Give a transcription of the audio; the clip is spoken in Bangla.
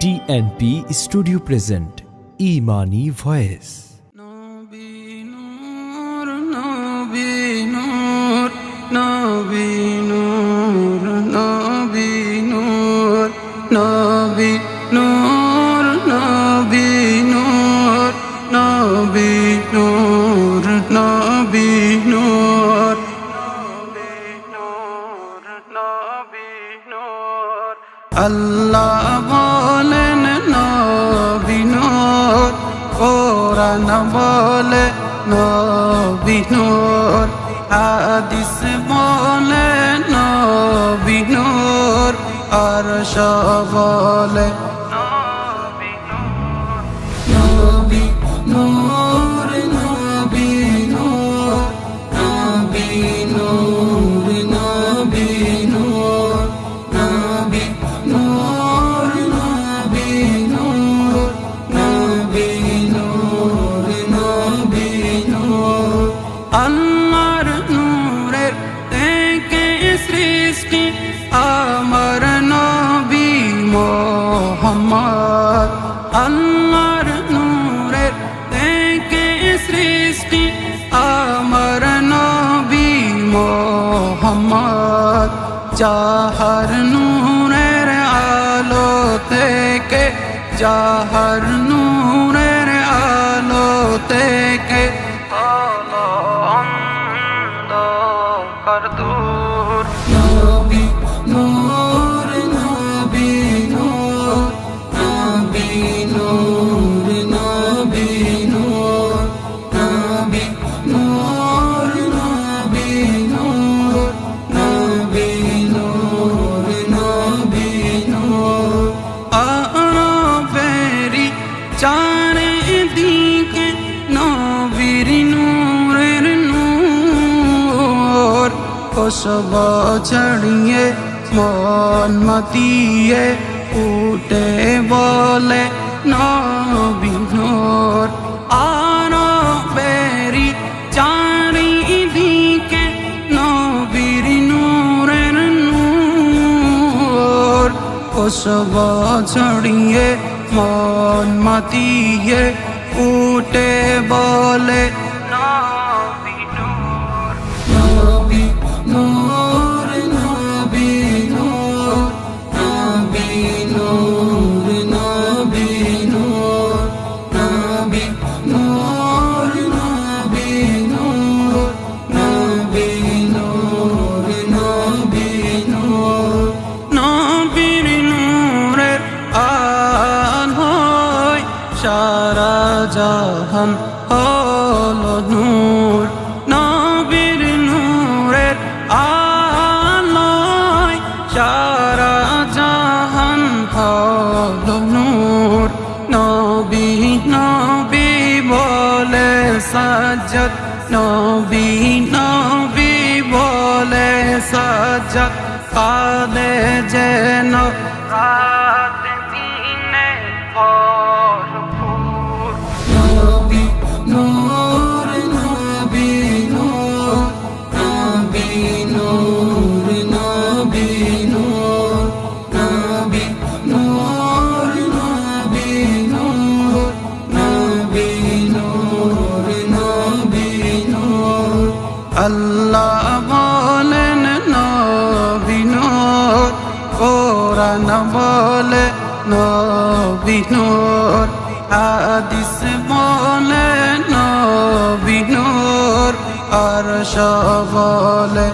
TNP Studio present Imani Voice. নবী নূর নবী নূর নবী নূর নবী নূর নবী নূর নবী নূর নবী নূর নবী নূর নবী নূর আল্লাহ বলেন নবী নূর কোরআন বলে নবী নূর হাদিস বলে নবী নূর আরশ বলে নবী নূর নবী নূর নবী নূর নবী নূর নবী নূর নবী নূর নবী নূর নবী নূর আল্লাহর নূরের থেকে সৃষ্টি আমার নবী মুহাম্মদ আল্লাহর নূরের থেকে সৃষ্টি আমার নবী মুহাম্মদ যাহার নূরের আলো থেকে যাহার নূরের আলো থেকে হলো অন্ধকার দূর নবী নূর নবী নূর নবী নূর নবী নূর নবী নূর নবী নূর নবী নূর নবী নূর আরবেরি চারিদিকে নবীর নূরের নূর খুশব ছড়িয়ে মন মাতিয়ে উঠে বলে নবী নূর আরবেরি চারিদিকে নবীর নূরের নূর খুশব ছড়িয়ে মন মাতিয়ে উঠে বলে নবী নূর নবী নূর নবী নূর নবী নূর নবী নূর নবী নূর নবী নূর নবী নূর নবী নূর নবীর নূরের আলোয় সারা জাহান হলো নূর নবীর নূরের আলোয় সারা জাহান হলো নূর নবী নবী বলে সাজ্জাদ নবী নবী বলে সাজ্জাদ কালে যেন রাত দিনে ভরপুর নবী নূর নবী নূর নবী নূর নবী নূর নবী নূর নবী নূর নবী নূর নবী নূর আল্লাহ বলেন নবী নূর কোরআন বলে নবী নূর হাদিস বলে নবী নূর আরশ বলে